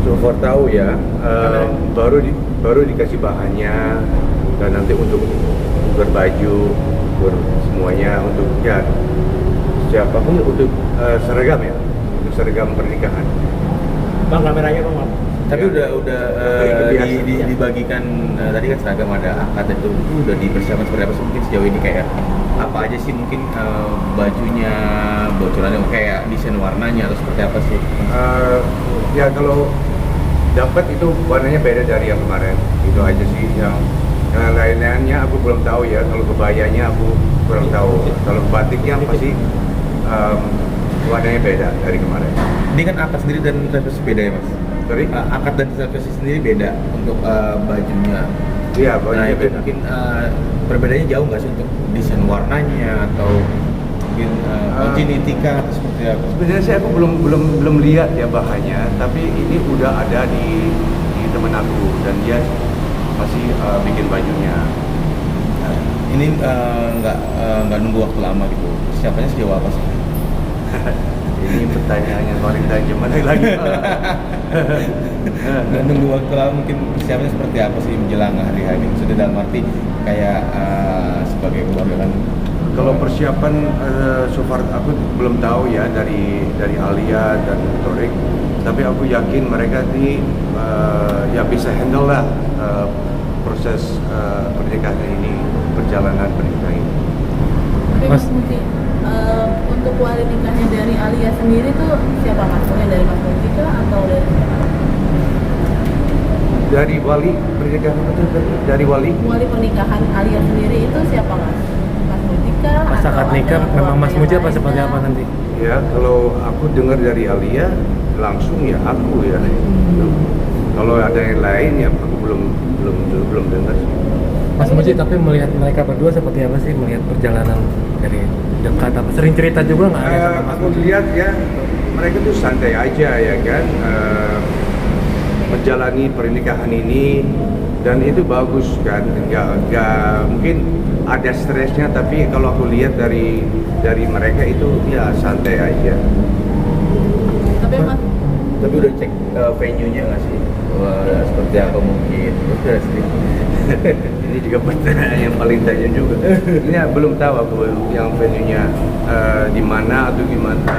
So far tahu ya, baru dikasih bahannya dan nanti untuk berbaju, semuanya untuk ya siapapun untuk seragam ya, untuk seragam pernikahan. Bang, kameranya bang. Tapi Ya. udah Kebiasaan. dibagikan tadi kan seragam ada akad itu udah dipersiapkan seperti apa sih mungkin sejauh ini kayak apa aja sih mungkin bajunya bocorannya kayak desain warnanya atau seperti apa sih? Ya kalau dapat itu warnanya beda dari yang kemarin, itu aja sih. Yang lain-lainnya aku belum tahu ya. Kalau kebayanya aku kurang tahu. Kalau batiknya pasti warnanya beda dari kemarin. Ini kan akad sendiri dan resepsi beda ya mas? Sorry? Akad dan resepsi sendiri beda untuk bajunya. Iya, Nah bajunya itu beda. mungkin perbedaannya jauh nggak sih untuk desain warnanya atau mungkin kontinuitas atau seperti apa? Sebenarnya sih aku belum lihat ya bahannya, tapi ini udah ada di teman aku dan dia masih bikin bajunya. Ini nggak nunggu waktu lama gitu. Persiapannya sejauh apa sih? Ini pertanyaan yang paling tajam mana lagi? Nggak nunggu waktu lama mungkin persiapannya seperti apa sih menjelang hari-hari? Sudah dalam arti kayak sebagai keluarga kan? Kalau persiapan so far aku belum tahu ya dari Alia dan Torik, tapi aku yakin mereka ini ya bisa handle lah proses pernikahan ini, perjalanan pernikahan ini. Tapi Mas Muti, untuk wali nikahnya dari Alia sendiri tuh siapa Mas? Maksudnya dari Mas Muti kah atau dari siapa? Dari wali pernikahan itu dari wali? Wali pernikahan Alia sendiri itu siapa Mas? Mas Muti kah? Pas akad atau nikah ada memang Mas keluarga Muji yang apa lain seperti kah? apa nanti? Ya kalau aku dengar dari Alia langsung ya aku ya. Kalau ada yang lain ya aku belum dengar sih. Mas Muji, tapi melihat mereka berdua seperti apa sih melihat perjalanan dari dekat apa sering cerita juga nggak ada sama Mas Aku Muji? lihat ya mereka tuh santai aja ya kan, menjalani pernikahan ini dan itu bagus kan, nggak mungkin ada stresnya, tapi kalau aku lihat dari mereka itu ya santai aja. Tapi Mas, Tapi udah cek venue-nya nggak sih? Seperti apa mungkin? Udah sih. Ini juga pertanyaan yang paling tajam juga. Ini ya, belum tahu aku yang venue-nya di mana atau gimana,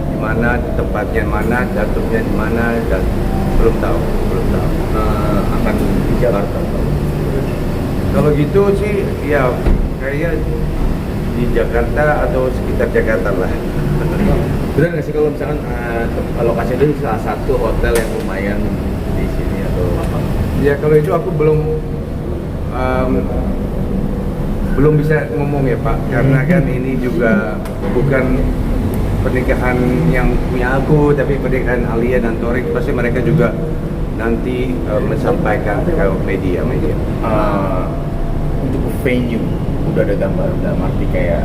di mana tempatnya, mana datumnya di mana, dan belum tahu. Akan di Jakarta. Kalau gitu sih ya kayaknya di Jakarta atau sekitar Jakarta lah. Benar nggak sih kalau misalkan lokasi itu salah satu hotel yang lumayan di sini atau Ya kalau itu aku belum bisa ngomong ya Pak, karena kan ini juga bukan pernikahan yang punya aku, tapi pernikahan Alia dan Torik. Pasti mereka juga nanti menyampaikan ke media. untuk venue udah ada gambar dalam arti kayak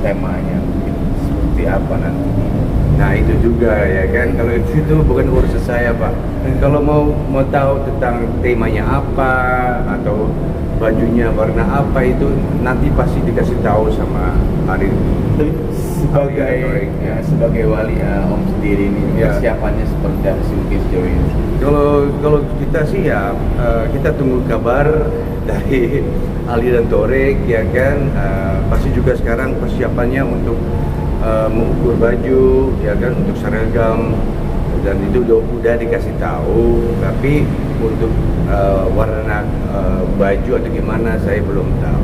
temanya mungkin seperti apa nanti. Nah itu juga ya kan, kalau itu bukan urusan saya Pak. Kalau mau tahu tentang temanya apa atau bajunya warna apa itu nanti pasti dikasih tahu sama Arif. Sebagai wali Om sendiri ini Ya. persiapannya seperti apa sih mungkin sejauh ini? Kalau kita sih ya kita tunggu kabar dari Ali dan Torik ya kan. Pasti juga sekarang persiapannya untuk mengukur baju ya kan, untuk seragam, dan itu udah dikasih tahu, tapi untuk warna baju atau gimana saya belum tahu.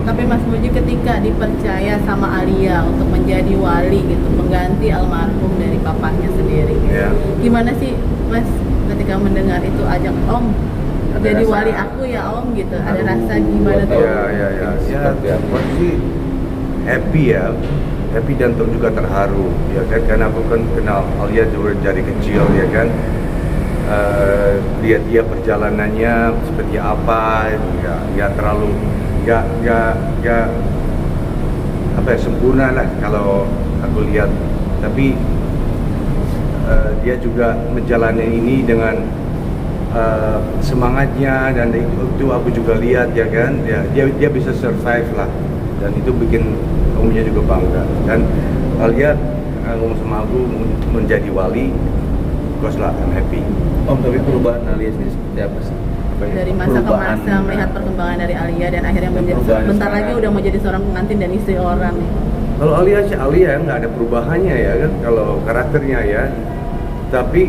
tapi Mas Muji ketika dipercaya sama Alia untuk menjadi wali gitu, mengganti almarhum dari papahnya sendiri gitu. Ya. Gimana sih Mas ketika mendengar itu ajak Om Ada jadi rasa- wali aku ya Om gitu, ada Aduh, rasa gimana tuh? Ya, Seperti apa? pasti happy dan juga terharu ya kan, karena aku kan kenal Alia dari kecil ya kan. Lihat dia perjalanannya seperti apa, nggak terlalu nggak apa ya, sempurna lah kalau aku lihat, tapi dia juga menjalani ini dengan semangatnya, dan itu aku juga lihat ya kan, dia bisa survive lah, dan itu bikin omnya juga bangga. Dan Alia ngomong sama aku menjadi wali, of course lah, I'm happy. Om, tapi perubahan Alia sendiri seperti apa sih? Dari masa ke masa melihat perkembangan dari Alia dan akhirnya menjadi Perubahan bentar sekarang. lagi udah mau jadi seorang pengantin dan istri orang. Kalau Alia sih Alia nggak ada perubahannya ya kan, kalau karakternya ya. Tapi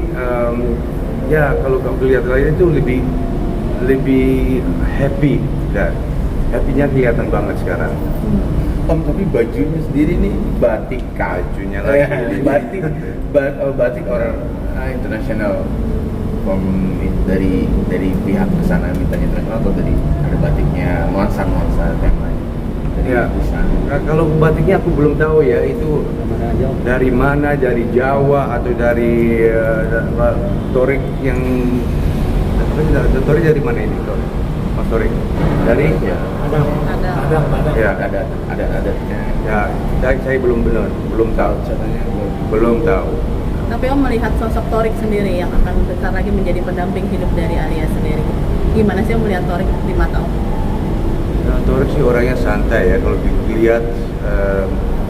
ya kalau kamu lihat Alia itu lebih happy, dan happy-nya kelihatan banget sekarang. Om, tapi bajunya sendiri nih batik Bajunya lagi. batik orang internasional. Dari pihak kesana mintanya internasional, atau dari ada batiknya nuansa temanya dari Ya, busana. kalau batiknya aku belum tahu ya, itu dari mana, dari Jawa atau dari Torik yang Torik dari mana ini Torik? Mas Torik dari ya, Ada. ya, Ada ya, saya belum tahu, belum tahu. Tapi Om melihat sosok Torik sendiri yang akan bentar lagi menjadi pendamping hidup dari Alia sendiri. Gimana sih Om melihat Torik di mata Om? Nah, Torik sih orangnya santai ya, kalau dilihat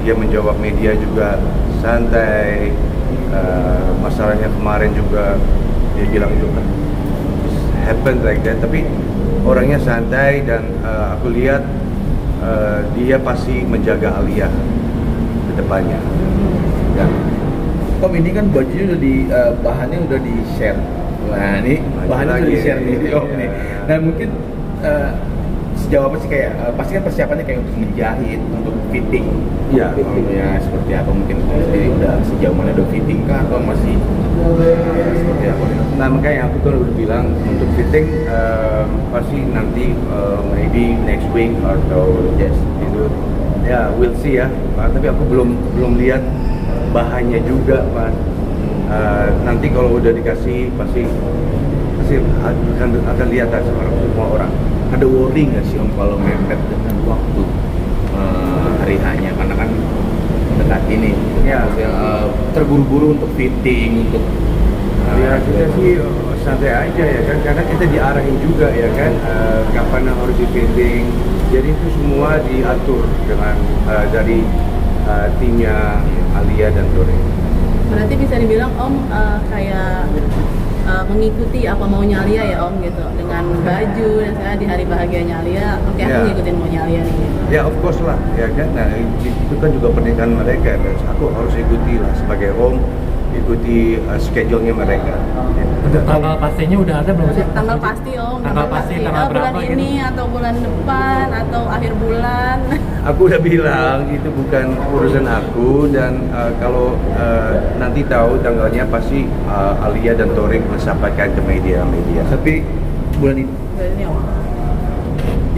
dia menjawab media juga santai. Masalahnya kemarin juga dia bilang itu kan happen like that, tapi orangnya santai, dan aku lihat dia pasti menjaga Alia ke depannya. Dan Om, ini kan bajunya udah bahannya udah di share. Nah, ini Baju bahannya udah lagi. di share nih Om Iya. nih. Nah, mungkin sejauh apa sih kayak pasti kan persiapannya kayak untuk menjahit, untuk fitting. Iya. Fittingnya seperti apa, mungkin sendiri udah sejauh mana udah fitting kah, atau masih seperti apa? Nah, makanya aku tuh udah bilang untuk fitting pasti nanti maybe next week atau Yes. itu ya we'll see ya. Tapi aku belum lihat bahannya juga, Mas. Nanti kalau udah dikasih pasti akan lihat semua orang. Ada worry nggak sih Om kalau mepet dengan waktu hari hanya, karena kan dekat ini Ya. maksudnya, terburu-buru untuk fitting, untuk Ya kita sih santai aja ya kan, karena kita diarahin juga ya kan, kapan harus di fitting. Jadi itu semua diatur dengan dari timnya Alia dan Dore. Berarti bisa dibilang Om kayak mengikuti apa maunya Alia ya Om gitu, dengan baju dan saya di hari bahagianya Alia, oke aku Ya. ngikutin maunya Alia nih gitu. Ya of course lah ya kan, nah itu kan juga pernikahan mereka, dan aku harus ikuti lah sebagai om, ikuti schedule-nya mereka. Untuk tanggal pastinya udah ada belum sih? Tanggal pasti Om, Tanggal pasti, tanggal bulan berapa ini gitu? atau bulan depan atau akhir bulan. Aku udah bilang itu bukan urusan aku, dan kalau nanti tahu tanggalnya pasti Alia dan Torik menyampaikan ke media-media. tapi bulan ini Bulan ini Om.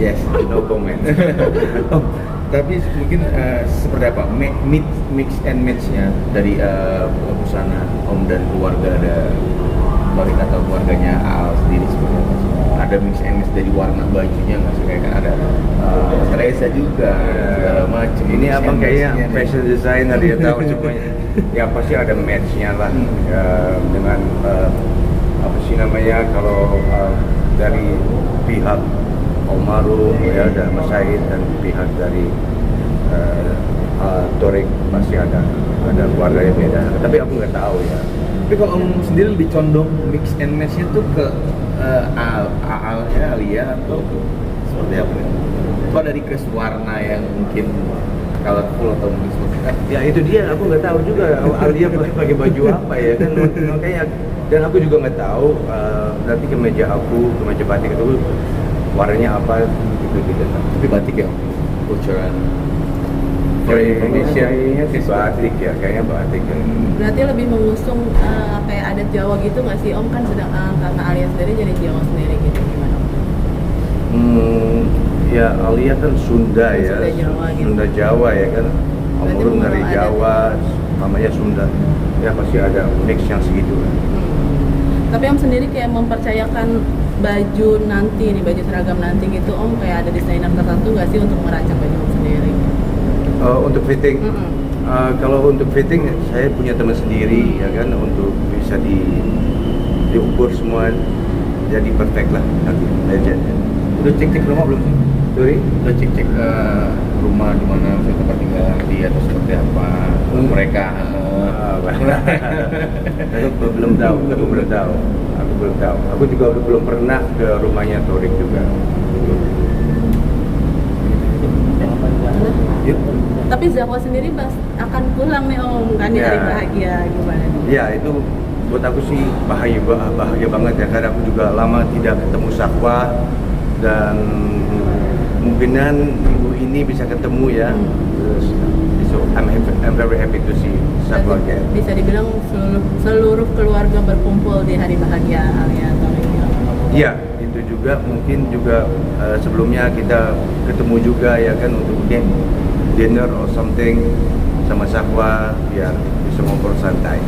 yes. No comment. Om, tapi mungkin seperti apa mix and match-nya dari busana Om dan keluarga, ada Torik atau keluarganya Al sendiri seperti apa sih? Ada mix and match dari warna bajunya nggak sih, kayak kan ada Teresa juga segala macam. Ini Mix abang and kayaknya match-nya nih. fashion designer, dia tahu semuanya. Ya pasti ada match-nya lah dengan apa sih namanya, kalau dari pihak Omarum ya, ada Mas Said, dan pihak dari Torik pasti ada keluarganya beda. Tapi aku nggak tahu ya. Tapi kalau Om sendiri lebih condong mix and match-nya tuh ke Al-nya, Alia, atau ke seperti apa nih? Atau dari keris warna yang mungkin colorful atau mungkin seperti apa? Ya itu dia, aku nggak tahu juga Alia pakai baju apa ya kan, makanya, dan aku juga nggak tahu nanti kemeja batik itu warnanya apa gitu. Tapi batik ya, bocoran. Kalau Indonesia kayaknya sih batik ya, kayaknya batik ya. Berarti lebih mengusung kayak adat Jawa gitu nggak sih Om, kan sedang karena Alia sendiri jadi Jawa sendiri gitu, gimana Om? Ya Alia kan Sunda ya, Sunda Jawa gitu. Sunda Jawa ya kan, Berarti Om dari mengenal Jawa, namanya Sunda, ya pasti ada mix yang segitu kan. Tapi Om sendiri kayak mempercayakan baju nanti nih, baju seragam nanti gitu Om, kayak ada desainer tertentu nggak sih untuk merancang baju Om sendiri? Untuk fitting, kalau untuk fitting saya punya teman sendiri ya kan, untuk bisa diukur semua jadi perfect lah nanti legendnya. Udah cek-cek rumah belum sih? Sorry? Udah cek-cek rumah di mana misalnya tempat tinggal nanti atau seperti apa mereka? Aku belum tahu. Aku juga belum pernah ke rumahnya Torik juga. Yuk. Tapi Zakwa sendiri akan pulang nih Om kan di hari Ya. bahagia gimana nih? Ya itu buat aku sih bahagia banget ya, karena aku juga lama tidak ketemu Zakwa dan kemungkinan minggu ini bisa ketemu ya. So I'm very happy to see Zakwa Berarti again. bisa dibilang seluruh keluarga berkumpul di hari bahagia Alia Torik. Iya, itu juga mungkin juga sebelumnya kita ketemu juga ya kan untuk dinner or something sama Zakwa biar bisa ngobrol santai.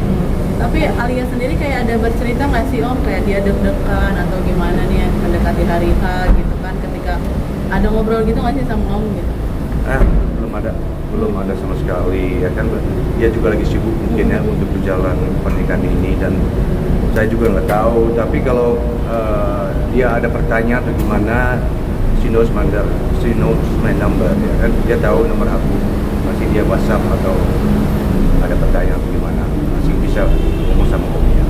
Tapi Alia sendiri kayak ada bercerita nggak sih Om kayak dia deg-degan atau gimana nih mendekati hari H gitu kan ketika ada ngobrol gitu nggak sih sama Om gitu? Belum ada sama sekali ya kan, dia juga lagi sibuk mungkin ya untuk berjalan pernikahan ini dan saya juga nggak tahu, tapi kalau dia ada pertanyaan atau gimana, she knows my number ya kan, dia tahu nomor aku, masih dia WhatsApp atau ada pertanyaan atau gimana masih bisa ngomong sama omnya.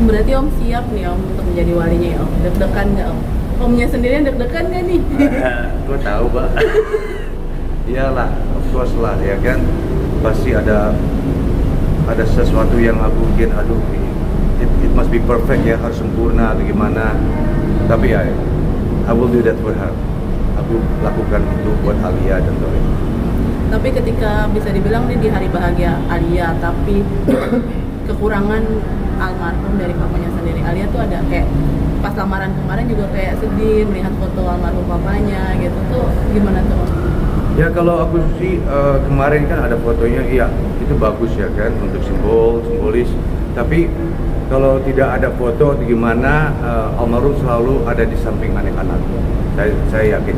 Berarti Om siap nih Om untuk menjadi walinya ya Om? Deg-degan nggak Om? Omnya sendiri deg-degan nggak nih? Gue tahu Pak. Iyalah, of course lah ya kan, pasti ada sesuatu yang aku bikin, aduh it must be perfect ya, harus sempurna atau gimana, tapi ya I will do that for her. Aku lakukan itu buat Alia dan Torik. Tapi ketika bisa dibilang nih di hari bahagia Alia, tapi kekurangan almarhum dari papanya sendiri. Alia tuh ada kayak pas lamaran kemarin juga kayak sedih melihat foto almarhum papanya gitu tuh gimana tuh? Ya kalau aku sih kemarin kan ada fotonya, iya itu bagus ya kan untuk simbolis. Tapi kalau tidak ada foto atau gimana, almarhum selalu ada di samping anak-anak. Saya yakin.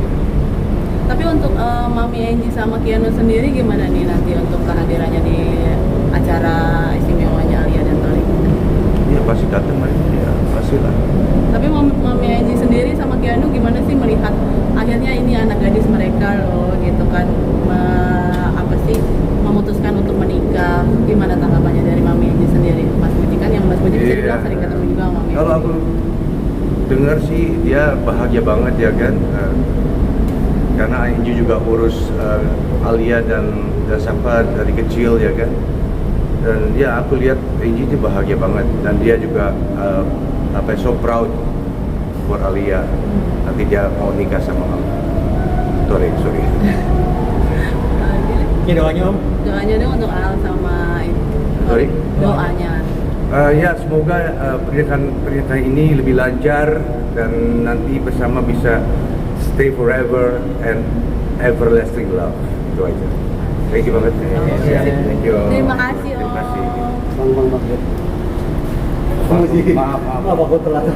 Tapi untuk Mami Angie sama Kianu sendiri gimana nih nanti untuk kehadirannya di acara istimewanya Alia dan Torik? Iya pasti datang mereka, ya pastilah. Tapi Mami Angie sendiri sama Kianu gimana sih melihat akhirnya ini anak gadis mereka loh gitu kan, apa sih memutuskan untuk menikah, gimana tanggapannya dari Mami Angie sendiri? Mas Puji kan yang Mas Puji bisa dibilang sering ketemu juga sama Mami Kalau Angie. aku dengar sih dia bahagia banget ya kan, karena Angie juga urus Alia dan Safa dari kecil ya kan, dan ya aku lihat Angie itu bahagia banget dan dia juga so proud for Alia, nanti dia mau nikah sama Torik. Ini doanya Om. Doanya dong untuk Al sama Torik. Doanya. Ya semoga pernikahan ini lebih lancar dan nanti bersama bisa stay forever and everlasting love. Itu aja. Thank you banget. Thank you. Terima kasih Om. Terima kasih. Bang. Maaf. Maaf aku telat.